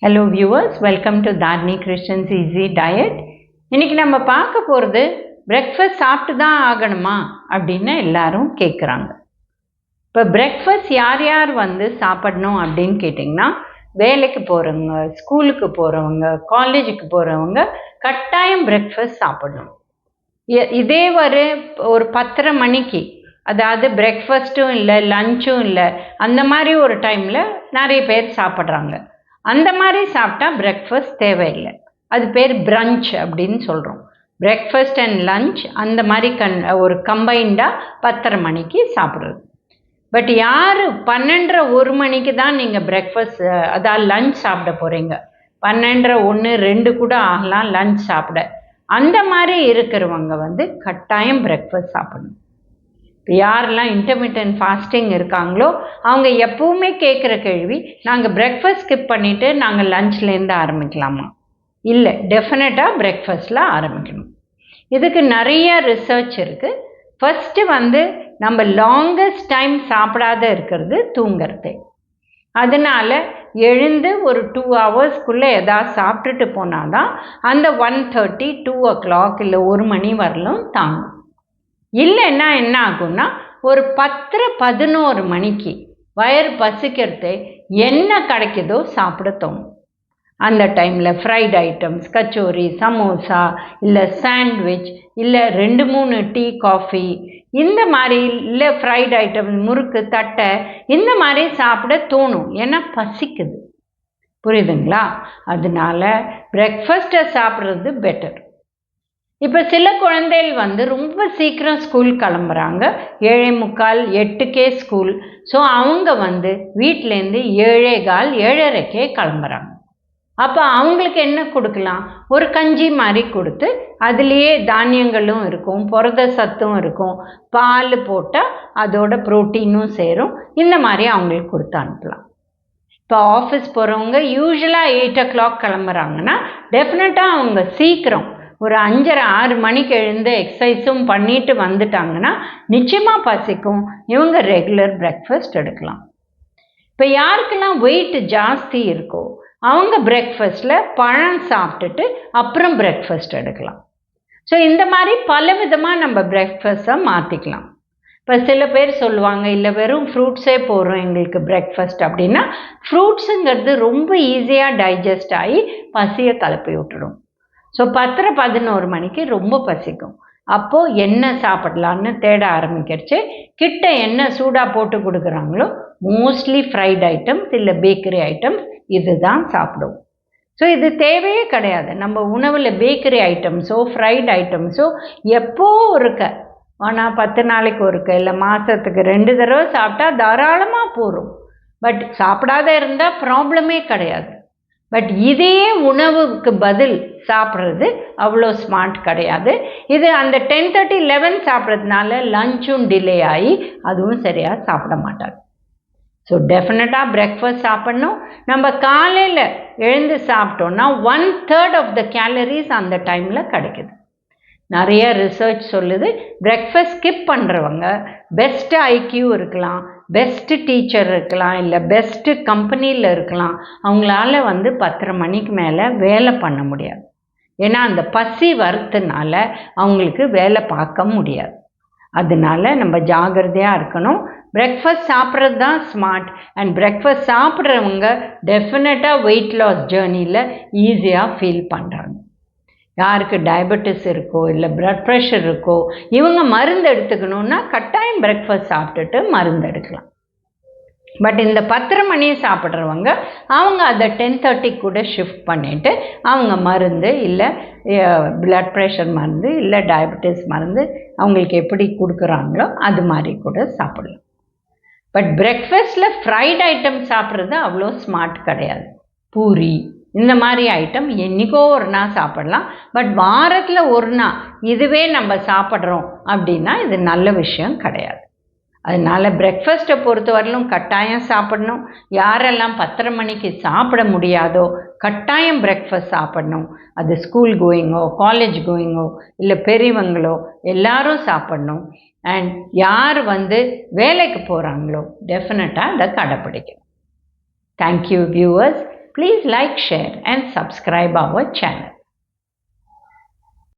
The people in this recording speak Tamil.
Hello viewers, welcome to Dharani Krishnan's easy diet. இன்றைக்கி நம்ம பார்க்க போகிறது பிரேக்ஃபாஸ்ட் சாப்பிட்டு தான் ஆகணுமா அப்படின்னு எல்லாரும் கேட்குறாங்க. இப்போ பிரேக்ஃபாஸ்ட் யார் யார் சாப்பிடணும் அப்படின்னு கேட்டிங்கன்னா, வேலைக்கு போகிறவங்க, ஸ்கூலுக்கு போகிறவங்க, காலேஜுக்கு போகிறவங்க கட்டாயம் பிரேக்ஃபாஸ்ட் சாப்பிடணும். இதே ஒரு 10:30 மணிக்கு, அதாவது பிரேக்ஃபாஸ்ட்டும் இல்லை லஞ்சும் இல்லை, அந்த மாதிரி ஒரு டைமில் நிறைய பேர் சாப்பிட்றாங்க. அந்த மாதிரி சாப்பிட்டா பிரேக்ஃபாஸ்ட் தேவையில்லை. அது பேர் பிரஞ்ச் அப்படின்னு சொல்கிறோம். பிரேக்ஃபாஸ்ட் அண்ட் லஞ்ச் அந்த மாதிரி ஒரு கம்பைண்டாக 10:30 மணிக்கு சாப்பிட்றது. பட் யார் 12:30 1 மணிக்கு தான் நீங்கள் பிரேக்ஃபாஸ்ட், அதாவது லஞ்ச் சாப்பிட போகிறீங்க, 12:30 1 2 கூட ஆகலாம் லஞ்ச் சாப்பிட, அந்த மாதிரி இருக்கிறவங்க கட்டாயம் பிரேக்ஃபாஸ்ட் சாப்பிடணும். இப்போ யாரெல்லாம் இன்டர்மீடியன்ட் ஃபாஸ்டிங் இருக்காங்களோ அவங்க எப்பவுமே கேட்குற கேள்வி, நாங்கள் பிரேக்ஃபாஸ்ட் ஸ்கிப் பண்ணிவிட்டு நாங்கள் லஞ்ச்லேருந்து ஆரம்பிக்கலாமா? இல்லை, டெஃபினட்டாக பிரேக்ஃபாஸ்ட்டில் ஆரம்பிக்கணும். இதுக்கு நிறைய ரிசர்ச் இருக்குது. ஃபஸ்ட்டு நம்ம லாங்கஸ்ட் டைம் சாப்பிடாத இருக்கிறது தூங்கிறது. அதனால் எழுந்து ஒரு 2 ஹவர்ஸ்க்குள்ளே எதாவது சாப்பிட்டுட்டு போனால் தான் அந்த 1:30 2 o'clock இல்லை 1 மணி வரலும் தாங்கும். இல்லைன்னா என்ன ஆகும்னா, ஒரு 10 11 மணிக்கு வயிறு பசிக்கிறது, என்ன கிடைக்குதோ சாப்பிட தோணும். அந்த டைமில் ஃப்ரைட் ஐட்டம்ஸ், கச்சோரி, சமோசா, இல்லை சாண்ட்விச், இல்லை 2 3 டீ காஃபி, இந்த மாதிரி, இல்லை ஃப்ரைட் ஐட்டம்ஸ், முறுக்கு, தட்டை, இந்த மாதிரி சாப்பிட தோணும். ஏன்னா பசிக்குது. புரியுதுங்களா? அதனால பிரேக்ஃபாஸ்ட்டை சாப்பிட்றது பெட்டர். இப்போ சில குழந்தைகள் ரொம்ப சீக்கிரம் ஸ்கூல் கிளம்புறாங்க. 7:45 8க்கே ஸ்கூல். ஸோ அவங்க வீட்டிலேருந்து 7:15 7:30க்கே கிளம்புறாங்க. அப்போ அவங்களுக்கு என்ன கொடுக்கலாம்? ஒரு கஞ்சி மாதிரி கொடுத்து, அதுலேயே தானியங்களும் இருக்கும், புரத சத்தும் இருக்கும், பால் போட்டால் அதோட ப்ரோட்டீனும் சேரும். இந்த மாதிரி அவங்களுக்கு கொடுத்து அனுப்பலாம். இப்போ ஆஃபீஸ் போகிறவங்க யூஸ்வலாக 8 o'clock கிளம்புறாங்கன்னா, டெஃபினட்டாக அவங்க சீக்கிரம் ஒரு 5:30 6 மணிக்கு எழுந்து எக்ஸசைஸும் பண்ணிட்டு வந்துட்டாங்கன்னா நிச்சயமாக பசிக்கும். இவங்க ரெகுலர் பிரேக்ஃபாஸ்ட் எடுக்கலாம். இப்போ யாருக்கெல்லாம் வெயிட் ஜாஸ்தி இருக்கோ அவங்க பிரேக்ஃபாஸ்ட்டில் பழம் சாப்பிட்டுட்டு அப்புறம் பிரேக்ஃபாஸ்ட் எடுக்கலாம். ஸோ இந்த மாதிரி பல விதமாக நம்ம பிரேக்ஃபாஸ்ட்டை மாற்றிக்கலாம். இப்போ சில பேர் சொல்லுவாங்க, இல்லை வெறும் ஃப்ரூட்ஸே போகிறோம் எங்களுக்கு பிரேக்ஃபாஸ்ட் அப்படின்னா, ஃப்ரூட்ஸுங்கிறது ரொம்ப ஈஸியாக டைஜஸ்ட் ஆகி பசியை கிளப்பி விட்டுடும். ஸோ 10:30 11 மணிக்கு ரொம்ப பசிக்கும். அப்போது என்ன சாப்பிடலான்னு தேட ஆரம்பிக்கிறச்சு, கிட்ட என்ன சூடாக போட்டு கொடுக்குறாங்களோ மோஸ்ட்லி ஃப்ரைட் ஐட்டம்ஸ் இல்லை பேக்கரி ஐட்டம்ஸ் இது தான் சாப்பிடுவோம். ஸோ இது தேவையே கிடையாது. நம்ம உணவில் பேக்கரி ஐட்டம்ஸோ ஃப்ரைட் ஐட்டம்ஸோ எப்போ ஒருக்க, ஆனால் 10 நாளைக்கு ஒருக்க இல்லை மாதத்துக்கு 2 தடவை சாப்பிட்டா தாராளமாக போகும். பட் சாப்பிடாத இருந்தால் ப்ராப்ளமே கிடையாது. பட் இதே உணவுக்கு பதில் சாப்பிட்றது அவ்வளோ ஸ்மார்ட் கிடையாது. இது அந்த 10:30 11 சாப்பிட்றதுனால லஞ்சும் டிலே ஆகி அதுவும் சரியாக சாப்பிட மாட்டாங்க. ஸோ டெஃபினட்டாக பிரேக்ஃபாஸ்ட் சாப்பிட்ணும். நம்ம காலையில் எழுந்து சாப்பிட்டோன்னா 1/3 ஆஃப் த கேலரிஸ் அந்த டைமில் கிடைக்குது. நிறைய ரிசர்ச் சொல்லுது, பிரேக்ஃபாஸ்ட் ஸ்கிப் பண்ணுறவங்க பெஸ்ட்டு ஐக்யூ இருக்கலாம், பெஸ்ட்டு டீச்சர் இருக்கலாம், இல்லை பெஸ்ட்டு கம்பெனியில் இருக்கலாம், அவங்களால 10:30 மணிக்கு மேலே வேலை பண்ண முடியாது. ஏன்னா அந்த பசி வரத்துனால அவங்களுக்கு வேலை பார்க்க முடியாது. அதனால நம்ம ஜாகிரதையாக இருக்கணும். பிரேக்ஃபாஸ்ட் சாப்பிட்றது தான் ஸ்மார்ட். அண்ட் பிரேக்ஃபாஸ்ட் சாப்பிட்றவங்க டெஃபினட்டாக வெயிட் லாஸ் ஜேர்னியில் ஈஸியாக ஃபீல் பண்ணுறாங்க. யாருக்கு டயபெட்டிஸ் இருக்கோ இல்லை பிளட் ப்ரெஷர் இருக்கோ, இவங்க மருந்து எடுத்துக்கணுன்னா கட்டாயம் பிரேக்ஃபாஸ்ட் சாப்பிட்டுட்டு மருந்து எடுக்கலாம். பட் இந்த 10:30 மணி சாப்பிட்றவங்க அவங்க அதை 10:30 கூட ஷிஃப்ட் பண்ணிவிட்டு அவங்க மருந்து இல்லை பிளட் ப்ரெஷர் மருந்து இல்லை டயபெட்டிஸ் மருந்து அவங்களுக்கு எப்படி கொடுக்குறாங்களோ அது மாதிரி கூட சாப்பிடலாம். பட் பிரேக்ஃபாஸ்ட்டில் ஃப்ரைட் ஐட்டம் சாப்பிட்றது அவ்வளோ ஸ்மார்ட் கிடையாது. பூரி இந்த மாதிரி ஐட்டம் என்றைக்கோ ஒரு நாள் சாப்பிடலாம். பட் வாரத்தில் ஒரு நாள் இதுவே நம்ம சாப்பிட்றோம் அப்படின்னா இது நல்ல விஷயம் கிடையாது. அதனால் பிரேக்ஃபாஸ்ட்டை பொறுத்தவரையிலும் கட்டாயம் சாப்பிடணும். யாரெல்லாம் 10:30 மணிக்கு சாப்பிட முடியாதோ கட்டாயம் பிரேக்ஃபாஸ்ட் சாப்பிடணும். அது ஸ்கூல் கோயிங்கோ காலேஜ் கோயிங்கோ இல்லை பெரியவங்களோ எல்லாரும் சாப்பிடணும். அண்ட் யார் வேலைக்கு போகிறாங்களோ டெஃபினட்டாக அதை கடைப்பிடிக்கணும். Thank you viewers. Please like, share and subscribe our channel.